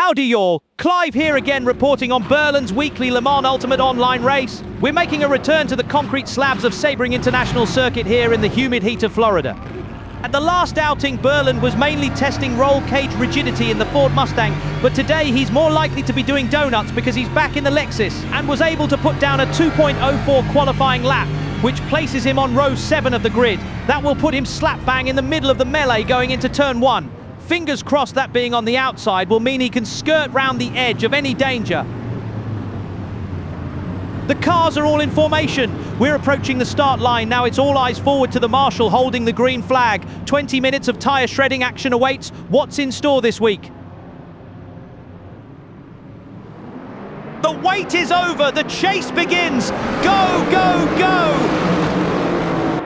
Howdy y'all, Clive here again reporting on Berlin's weekly Le Mans Ultimate online race. We're making a return to the concrete slabs of Sebring International Circuit here in the humid heat of Florida. At the last outing, Berlin was mainly testing roll cage rigidity in the Ford Mustang, but today he's more likely to be doing donuts because he's back in the Lexus and was able to put down a 2.04 qualifying lap, which places him on row 7 of the grid. That will put him slap bang in the middle of the melee going into turn 1. Fingers crossed that being on the outside will mean he can skirt round the edge of any danger. The cars are all in formation. We're approaching the start line now. It's all eyes forward to the marshal holding the green flag. 20 minutes of tyre shredding action awaits. What's in store this week? The wait is over. The chase begins. Go, go, go!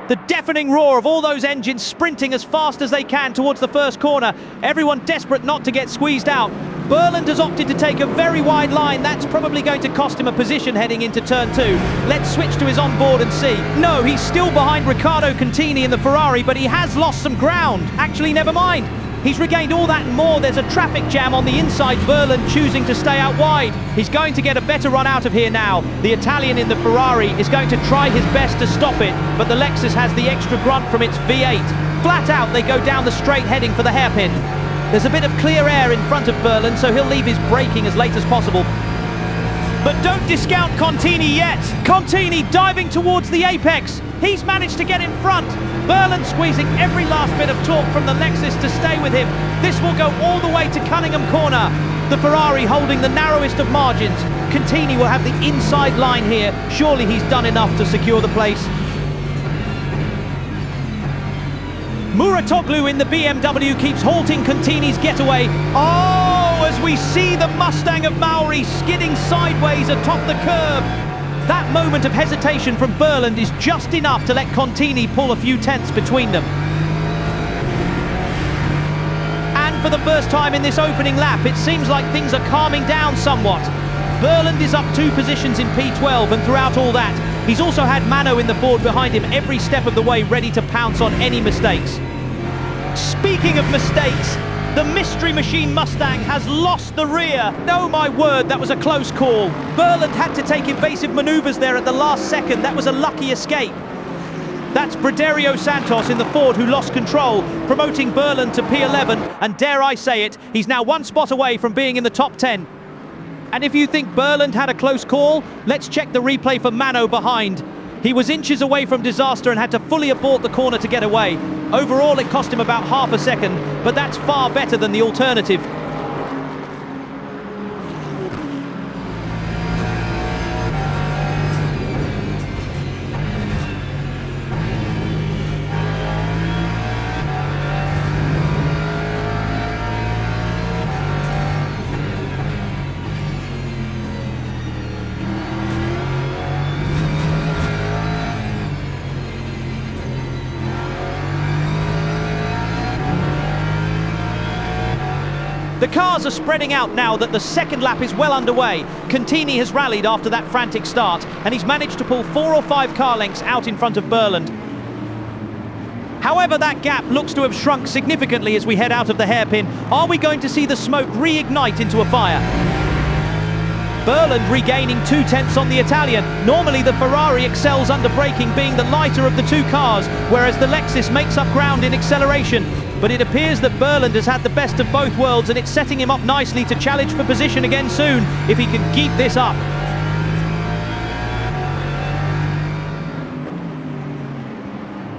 The deafening roar of all those engines sprinting as fast as they can towards the first corner. Everyone desperate not to get squeezed out. Berland has opted to take a very wide line. That's probably going to cost him a position heading into turn 2. Let's switch to his onboard and see. No, he's still behind Riccardo Contini in the Ferrari, but he has lost some ground. Actually, never mind. He's regained all that and more. There's a traffic jam on the inside, Berland choosing to stay out wide. He's going to get a better run out of here now. The Italian in the Ferrari is going to try his best to stop it, but the Lexus has the extra grunt from its V8. Flat out, they go down the straight heading for the hairpin. There's a bit of clear air in front of Berland, so he'll leave his braking as late as possible. But don't discount Contini yet. Contini diving towards the apex. He's managed to get in front. Berland squeezing every last bit of torque from the Lexus to stay with him. This will go all the way to Cunningham Corner. The Ferrari holding the narrowest of margins. Contini will have the inside line here. Surely he's done enough to secure the place. Muratoglu in the BMW keeps halting Contini's getaway. Oh, as we see the Mustang of Mauri skidding sideways atop the curb. That moment of hesitation from Berland is just enough to let Contini pull a few tenths between them. And for the first time in this opening lap, it seems like things are calming down somewhat. Berland is up 2 positions in P12, and throughout all that, he's also had Mano in the Ford behind him every step of the way, ready to pounce on any mistakes. Speaking of mistakes, the Mystery Machine Mustang has lost the rear. Oh my word, that was a close call. Berland had to take evasive maneuvers there at the last second. That was a lucky escape. That's Braderio Santos in the Ford who lost control, promoting Berland to P11, and dare I say it, he's now 1 spot away from being in the top 10. And if you think Berland had a close call, let's check the replay for Mano behind. He was inches away from disaster and had to fully abort the corner to get away. Overall, it cost him about half a second, but that's far better than the alternative. The cars are spreading out now that the second lap is well underway. Contini has rallied after that frantic start, and he's managed to pull 4 or 5 car lengths out in front of Berland. However, that gap looks to have shrunk significantly as we head out of the hairpin. Are we going to see the smoke reignite into a fire? Berland regaining 2 tenths on the Italian. Normally the Ferrari excels under braking, being the lighter of the 2 cars, whereas the Lexus makes up ground in acceleration. But it appears that Berland has had the best of both worlds, and it's setting him up nicely to challenge for position again soon, if he can keep this up.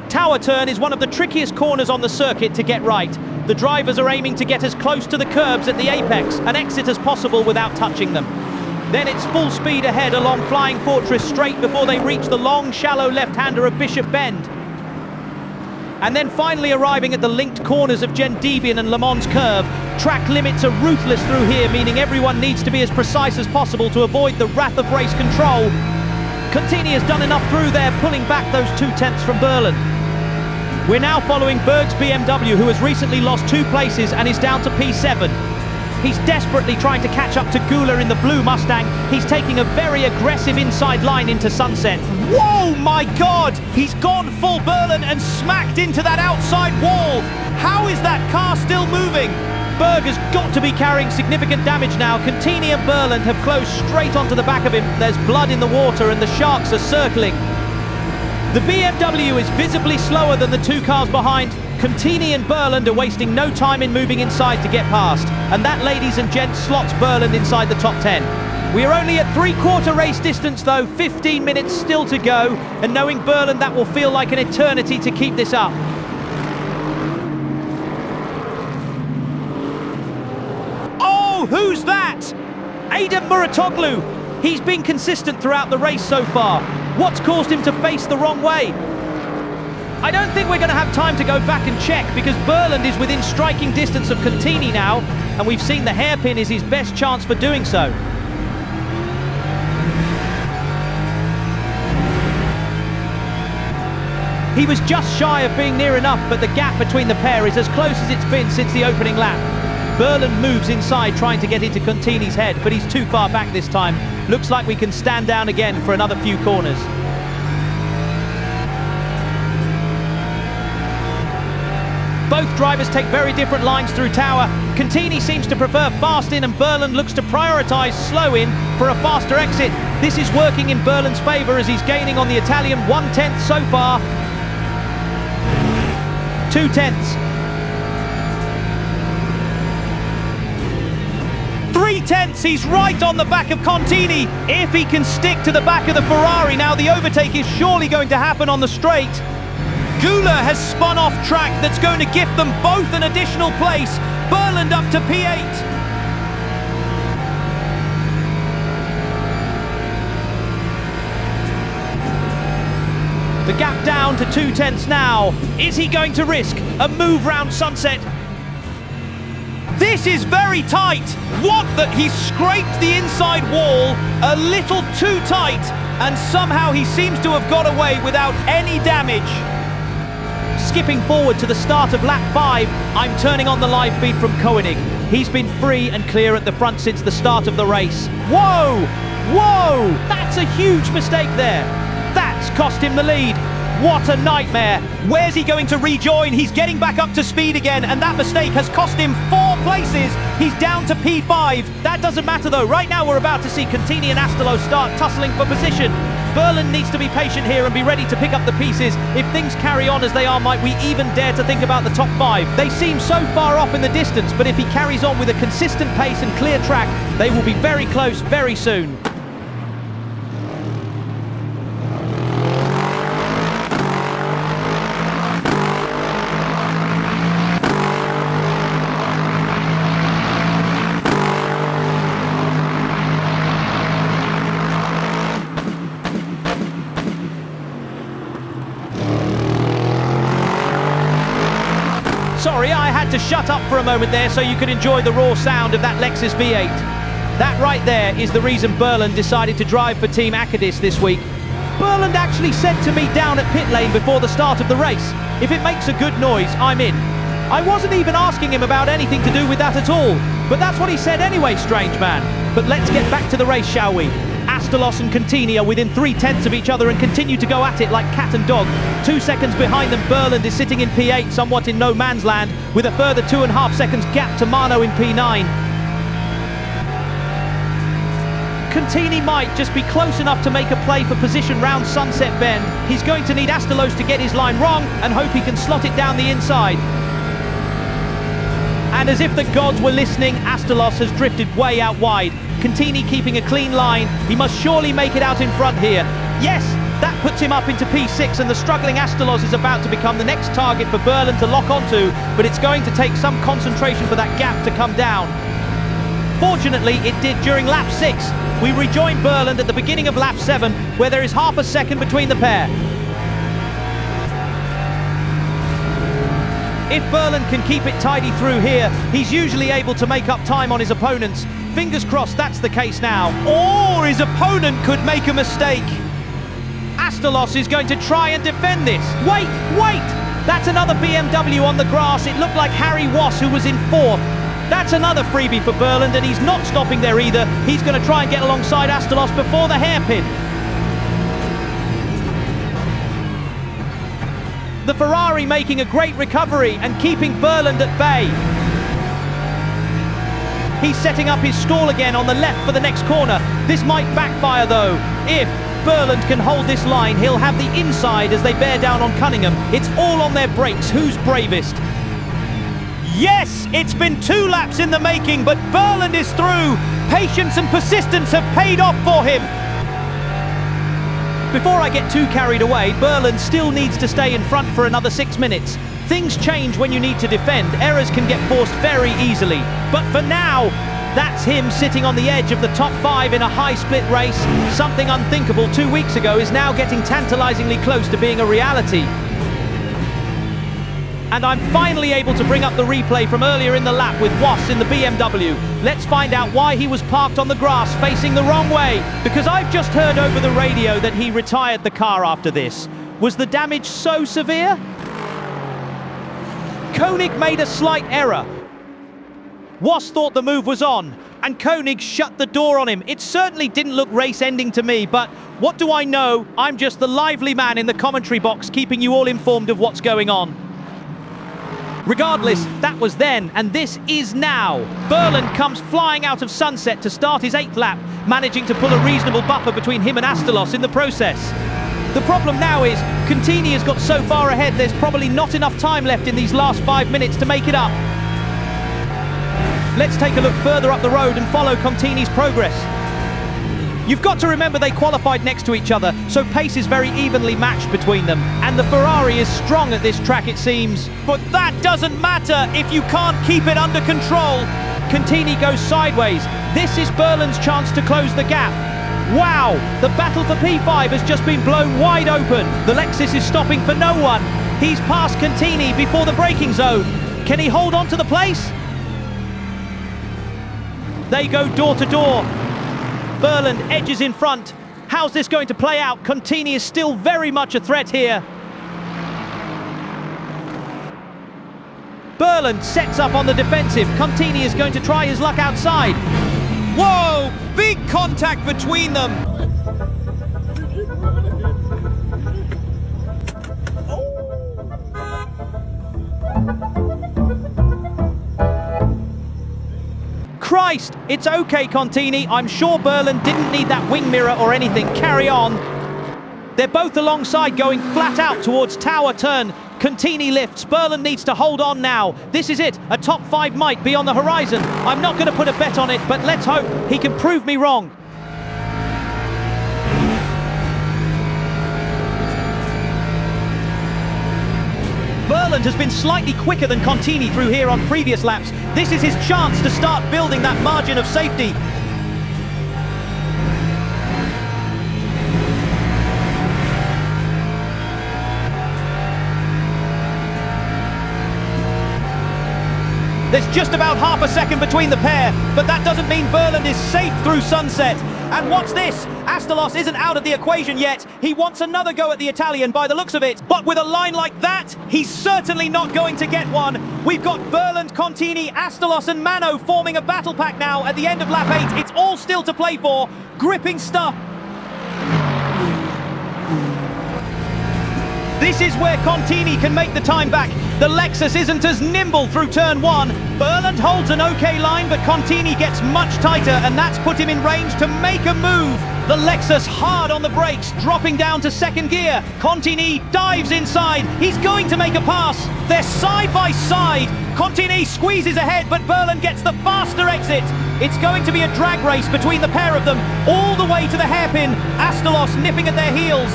Tower turn is one of the trickiest corners on the circuit to get right. The drivers are aiming to get as close to the curbs at the apex and exit as possible without touching them. Then it's full speed ahead along Flying Fortress straight before they reach the long, shallow left-hander of Bishop Bend. And then finally arriving at the linked corners of Gendebian and Le Mans Curve. Track limits are ruthless through here, meaning everyone needs to be as precise as possible to avoid the wrath of race control. Contini has done enough through there, pulling back those 2 tenths from Berland. We're now following Berg's BMW, who has recently lost 2 places and is down to P7. He's desperately trying to catch up to Gula in the blue Mustang. He's taking a very aggressive inside line into Sunset. Whoa, my God! He's gone full Berlin and smacked into that outside wall. How is that car still moving? Berger's got to be carrying significant damage now. Contini and Berland have closed straight onto the back of him. There's blood in the water and the sharks are circling. The BMW is visibly slower than the two cars behind. Contini and Berland are wasting no time in moving inside to get past. And that, ladies and gents, slots Berland inside the top 10. We are only at three-quarter race distance though, 15 minutes still to go. And knowing Berland, that will feel like an eternity to keep this up. Who's that? Adam Muratoglu. He's been consistent throughout the race so far. What's caused him to face the wrong way? I don't think we're going to have time to go back and check because Berland is within striking distance of Contini now, and we've seen the hairpin is his best chance for doing so. He was just shy of being near enough, but the gap between the pair is as close as it's been since the opening lap. Berland moves inside trying to get into Contini's head, but he's too far back this time. Looks like we can stand down again for another few corners. Both drivers take very different lines through Tower. Contini seems to prefer fast in and Berland looks to prioritise slow in for a faster exit. This is working in Berland's favour as he's gaining on the Italian 1/10 so far. 2/10. 3/10, he's right on the back of Contini. If he can stick to the back of the Ferrari now, the overtake is surely going to happen on the straight. Gula has spun off track that's going to gift them both an additional place. Berland up to P8. The gap down to 2/10 now. Is he going to risk a move round Sunset? This is very tight. What that he scraped the inside wall a little too tight, and somehow he seems to have got away without any damage. Skipping forward to the start of lap 5, I'm turning on the live feed from Koenig. He's been free and clear at the front since the start of the race. Whoa! Whoa! That's a huge mistake there. That's cost him the lead. What a nightmare. Where's he going to rejoin? He's getting back up to speed again, and that mistake has cost him 4 places. He's down to P5. That doesn't matter though. Right now we're about to see Contini and Astello start tussling for position. Berland needs to be patient here and be ready to pick up the pieces. If things carry on as they are, might we even dare to think about the top 5? They seem so far off in the distance, but if he carries on with a consistent pace and clear track, they will be very close very soon. Sorry, I had to shut up for a moment there so you could enjoy the raw sound of that Lexus V8. That right there is the reason Berland decided to drive for Team Acadis this week. Berland actually said to me down at pit lane before the start of the race, if it makes a good noise, I'm in. I wasn't even asking him about anything to do with that at all, but that's what he said anyway, strange man. But let's get back to the race, shall we? Astellos and Contini are within 3/10 of each other and continue to go at it like cat and dog. 2 seconds behind them, Berland is sitting in P8, somewhat in no man's land, with a further 2.5 seconds gap to Mano in P9. Contini might just be close enough to make a play for position round Sunset Bend. He's going to need Astellos to get his line wrong and hope he can slot it down the inside. And as if the gods were listening, Astellos has drifted way out wide. Contini keeping a clean line. He must surely make it out in front here. Yes, that puts him up into P6, and the struggling Astellos is about to become the next target for Berland to lock onto, but it's going to take some concentration for that gap to come down. Fortunately, it did during lap 6. We rejoined Berland at the beginning of lap 7, where there is half a second between the pair. If Berland can keep it tidy through here, he's usually able to make up time on his opponents. Fingers crossed that's the case now. Or his opponent could make a mistake. Astellos is going to try and defend this. Wait! That's another BMW on the grass. It looked like Harry Wass, who was in 4th. That's another freebie for Berland, and he's not stopping there either. He's going to try and get alongside Astellos before the hairpin. The Ferrari making a great recovery and keeping Berland at bay. He's setting up his stall again on the left for the next corner. This might backfire though. If Berland can hold this line, he'll have the inside as they bear down on Cunningham. It's all on their brakes. Who's bravest? Yes, it's been 2 laps in the making, but Berland is through. Patience and persistence have paid off for him. Before I get too carried away, Berland still needs to stay in front for another 6 minutes. Things change when you need to defend. Errors can get forced very easily. But for now, that's him sitting on the edge of the top 5 in a high-split race. Something unthinkable 2 weeks ago is now getting tantalizingly close to being a reality. And I'm finally able to bring up the replay from earlier in the lap with Wass in the BMW. Let's find out why he was parked on the grass facing the wrong way. Because I've just heard over the radio that he retired the car after this. Was the damage so severe? Koenig made a slight error. Wass thought the move was on, and Koenig shut the door on him. It certainly didn't look race-ending to me, but what do I know? I'm just the lively man in the commentary box, keeping you all informed of what's going on. Regardless, that was then, and this is now. Berland comes flying out of sunset to start his 8th lap, managing to pull a reasonable buffer between him and Astalos in the process. The problem now is, Contini has got so far ahead there's probably not enough time left in these last 5 minutes to make it up. Let's take a look further up the road and follow Contini's progress. You've got to remember they qualified next to each other, so pace is very evenly matched between them. And the Ferrari is strong at this track, it seems. But that doesn't matter if you can't keep it under control. Contini goes sideways. This is Berland's chance to close the gap. Wow, the battle for P5 has just been blown wide open. The Lexus is stopping for no one. He's past Contini before the braking zone. Can he hold on to the place? They go door to door. Berland edges in front. How's this going to play out? Contini is still very much a threat here. Berland sets up on the defensive. Contini is going to try his luck outside. Whoa! Big contact between them! Christ! It's okay, Contini. I'm sure Berland didn't need that wing mirror or anything. Carry on. They're both alongside, going flat out towards tower turn. Contini lifts. Berland needs to hold on now. This is it. A top 5 might be on the horizon. I'm not going to put a bet on it, but let's hope he can prove me wrong. Berland has been slightly quicker than Contini through here on previous laps. This is his chance to start building that margin of safety. There's just about half a second between the pair, but that doesn't mean Berland is safe through sunset. And what's this? Astalos isn't out of the equation yet. He wants another go at the Italian by the looks of it. But with a line like that, he's certainly not going to get one. We've got Berland, Contini, Astalos and Mano forming a battle pack now at the end of lap 8. It's all still to play for. Gripping stuff. This is where Contini can make the time back. The Lexus isn't as nimble through turn 1. Berland holds an okay line, but Contini gets much tighter, and that's put him in range to make a move. The Lexus hard on the brakes, dropping down to second gear. Contini dives inside. He's going to make a pass. They're side by side. Contini squeezes ahead, but Berland gets the faster exit. It's going to be a drag race between the pair of them, all the way to the hairpin. Astalos nipping at their heels.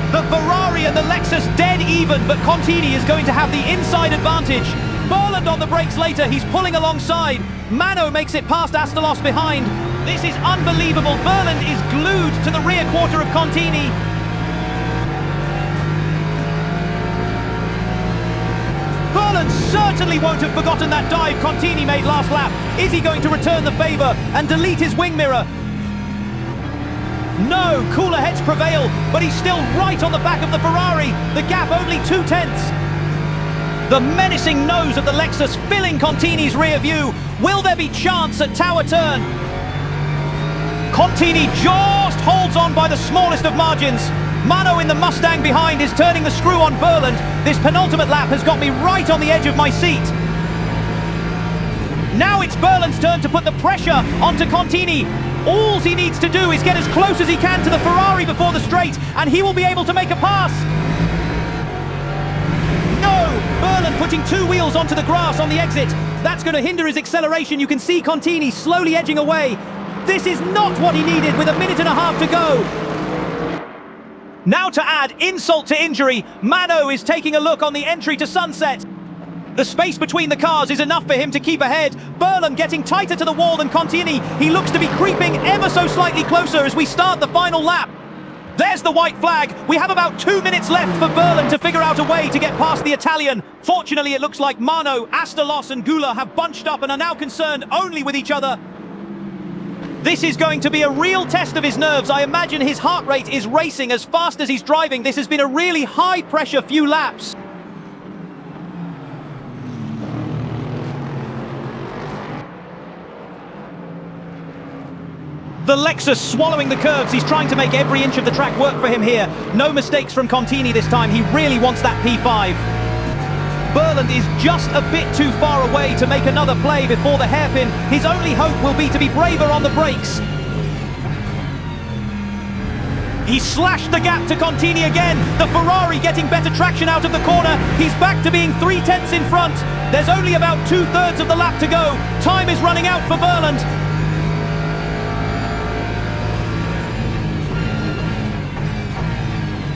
The Ferrari and the Lexus dead even, but Contini is going to have the inside advantage. Berland on the brakes later, he's pulling alongside. Mano makes it past Astalos behind. This is unbelievable. Berland is glued to the rear quarter of Contini. Berland certainly won't have forgotten that dive Contini made last lap. Is he going to return the favour and delete his wing mirror? No, cooler heads prevail, but he's still right on the back of the Ferrari. The gap only 2 tenths. The menacing nose of the Lexus filling Contini's rear view. Will there be chance at tower turn? Contini just holds on by the smallest of margins. Mano in the Mustang behind is turning the screw on Berland. This penultimate lap has got me right on the edge of my seat. Now it's Berlin's turn to put the pressure onto Contini. All he needs to do is get as close as he can to the Ferrari before the straight, and he will be able to make a pass. No! Berlin putting two wheels onto the grass on the exit. That's going to hinder his acceleration. You can see Contini slowly edging away. This is not what he needed with a minute and a half to go. Now to add insult to injury, Mano is taking a look on the entry to Sunset. The space between the cars is enough for him to keep ahead. Berlin getting tighter to the wall than Contini. He looks to be creeping ever so slightly closer as we start the final lap. There's the white flag. We have about 2 minutes left for Berlin to figure out a way to get past the Italian. Fortunately, it looks like Mano, Astalos and Gula have bunched up and are now concerned only with each other. This is going to be a real test of his nerves. I imagine his heart rate is racing as fast as he's driving. This has been a really high-pressure few laps. The Lexus swallowing the curves. He's trying to make every inch of the track work for him here. No mistakes from Contini this time. He really wants that P5. Berland is just a bit too far away to make another play before the hairpin. His only hope will be to be braver on the brakes. He slashed the gap to Contini again. The Ferrari getting better traction out of the corner. He's back to being 3/10 in front. There's only about 2/3 of the lap to go. Time is running out for Berland.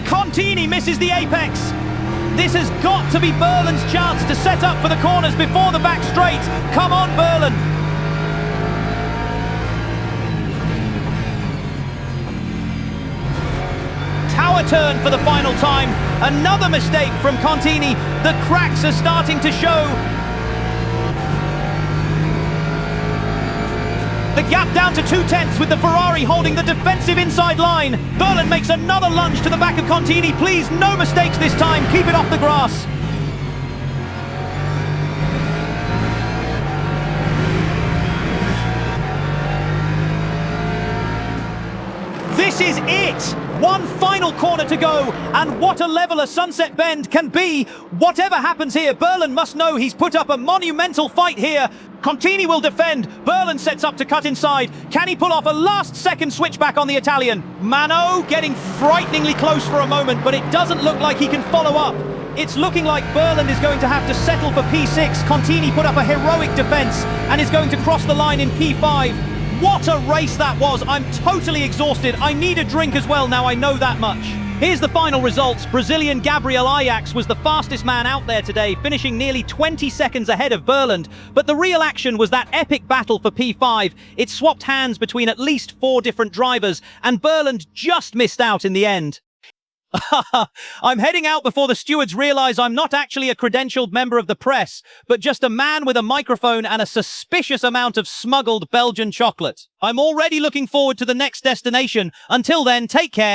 Contini misses the apex. This has got to be Berlin's chance to set up for the corners before the back straight. Come on, Berlin. Tower turn for the final time. Another mistake from Contini. The cracks are starting to show. The gap down to 2/10 with the Ferrari holding the defensive inside line. Berlin makes another lunge to the back of Contini. Please, no mistakes this time. Keep it off the grass. This is it! One final corner to go, and what a level a Sunset Bend can be. Whatever happens here, Berlin must know he's put up a monumental fight here. Contini will defend. Berlin sets up to cut inside. Can he pull off a last-second switchback on the Italian? Mano getting frighteningly close for a moment, but it doesn't look like he can follow up. It's looking like Berlin is going to have to settle for P6. Contini put up a heroic defense and is going to cross the line in P5. What a race that was! I'm totally exhausted. I need a drink as well now I know that much. Here's the final results. Brazilian Gabriel Ajax was the fastest man out there today, finishing nearly 20 seconds ahead of Berland. But the real action was that epic battle for P5. It swapped hands between at least 4 different drivers, and Berland just missed out in the end. I'm heading out before the stewards realize I'm not actually a credentialed member of the press, but just a man with a microphone and a suspicious amount of smuggled Belgian chocolate. I'm already looking forward to the next destination. Until then, take care.